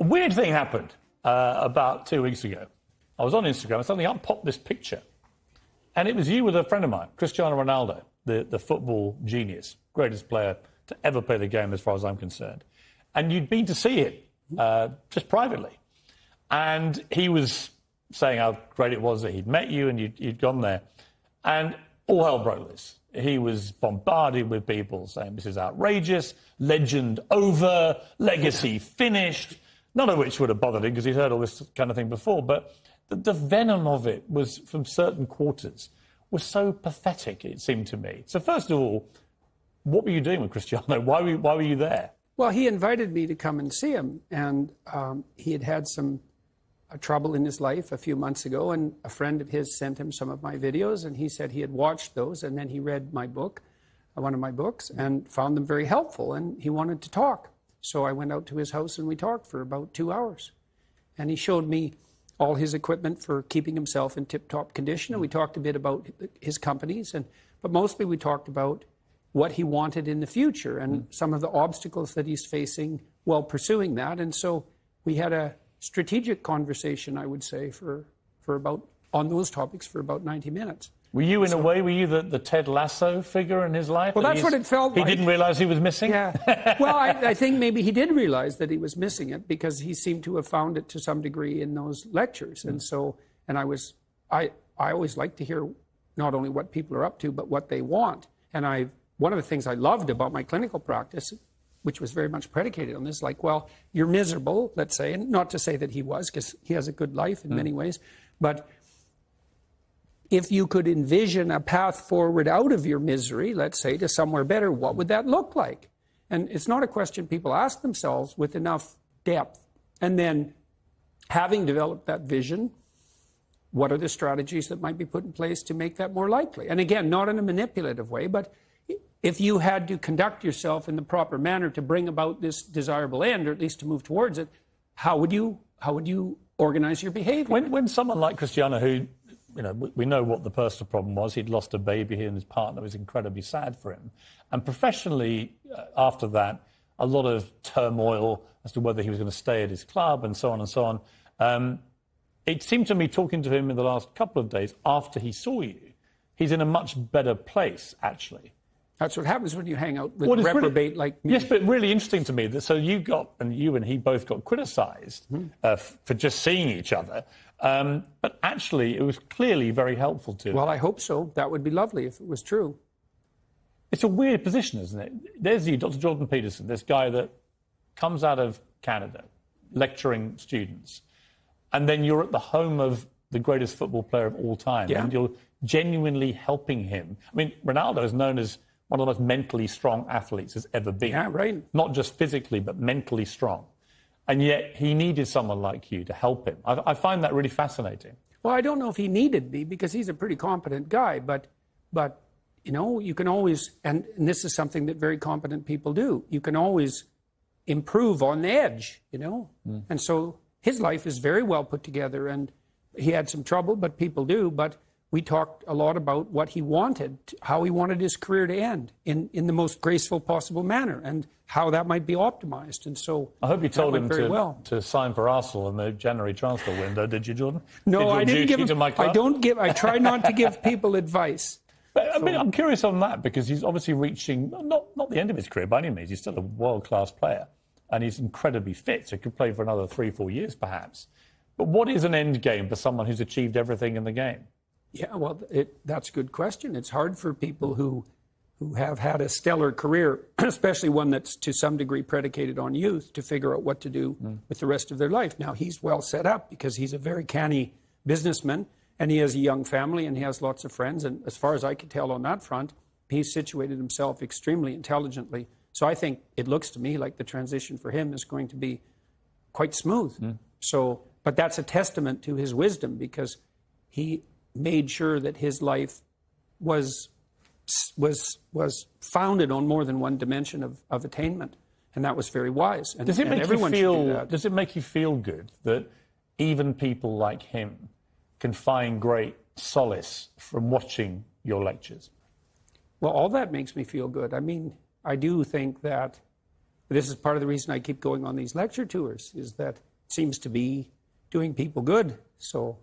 A weird thing happened about 2 weeks ago. I was on Instagram and suddenly up popped this picture. And it was you with a friend of mine, Cristiano Ronaldo, the football genius, greatest player to ever play the game as far as I'm concerned. And you'd been to see him just privately. And he was saying how great it was that he'd met you and you'd gone there. And all hell broke loose. He was bombarded with people saying this is outrageous, legend over, legacy finished, none of which would have bothered him because he'd heard all this kind of thing before. But the venom of it was from certain quarters was so pathetic, it seemed to me. So first of all, what were you doing with Cristiano? Why were you there? Well, he invited me to come and see him, and he had had some trouble in his life a few months ago, and a friend of his sent him some of my videos, and he said he had watched those, and then he read my book, one of my books, and found them very helpful, and he wanted to talk. So I went out to his house, and we talked for about 2 hours. And he showed me all his equipment for keeping himself in tip-top condition, and we talked a bit about his companies, but mostly we talked about what he wanted in the future and some of the obstacles that he's facing while pursuing that. And so we had a strategic conversation, I would say, for about, on those topics for about 90 minutes. Were you, in a way, the Ted Lasso figure in his life? Well, that's what it felt like. He didn't realise he was missing? Yeah. Well, I think maybe he did realise that he was missing it because he seemed to have found it to some degree in those lectures. And so, and I always like to hear not only what people are up to, but what they want. And one of the things I loved about my clinical practice, which was very much predicated on this, like, well, you're miserable, let's say, and not to say that he was, because he has a good life in many ways, but if you could envision a path forward out of your misery, let's say, to somewhere better, what would that look like? And it's not a question people ask themselves with enough depth. And then, having developed that vision, what are the strategies that might be put in place to make that more likely? And again, not in a manipulative way, but if you had to conduct yourself in the proper manner to bring about this desirable end, or at least to move towards it, how would you organize your behavior? When someone like Cristiano, who, you know, we know what the personal problem was, he'd lost a baby, he and his partner was incredibly sad for him. And professionally, after that, a lot of turmoil as to whether he was going to stay at his club and so on and so on. It seemed to me, talking to him in the last couple of days after he saw you, he's in a much better place, actually. That's what happens when you hang out with reprobate like me. Yes, but really interesting to me that so you and he both got criticised for just seeing each other, but actually it was clearly very helpful to him. Well, I hope so. That would be lovely if it was true. It's a weird position, isn't it? There's you, Dr. Jordan Peterson, this guy that comes out of Canada, lecturing students, and then you're at the home of the greatest football player of all time, and you're genuinely helping him. I mean, Ronaldo is known as one of the most mentally strong athletes has ever been. Yeah, right. Not just physically, but mentally strong. And yet he needed someone like you to help him. I find that really fascinating. Well, I don't know if he needed me because he's a pretty competent guy, but you know, you can always, and this is something that very competent people do, you can always improve on the edge, you know. And so his life is very well put together, and he had some trouble, but people do, but we talked a lot about what he wanted, how he wanted his career to end in the most graceful possible manner, and how that might be optimized. And so I hope you told him to sign for Arsenal in the January transfer window. Did you, Jordan? No, I didn't give him. I try not to give people advice. But, I mean, I'm curious on that because he's obviously reaching not the end of his career by any means. He's still a world-class player, and he's incredibly fit, so he could play for another 3-4 years perhaps. But what is an end game for someone who's achieved everything in the game? Yeah, well, that's a good question. It's hard for people who have had a stellar career, especially one that's to some degree predicated on youth, to figure out what to do with the rest of their life. Now, he's well set up because he's a very canny businessman, and he has a young family, and he has lots of friends. And as far as I could tell on that front, he's situated himself extremely intelligently. So I think it looks to me like the transition for him is going to be quite smooth. So, but that's a testament to his wisdom because he made sure that his life was founded on more than one dimension of attainment, and that was very wise. And, does it make everyone you feel? should do that. Does it make you feel good that even people like him can find great solace from watching your lectures? Well, all that makes me feel good. I mean, I do think that this is part of the reason I keep going on these lecture tours, is that seems to be doing people good. So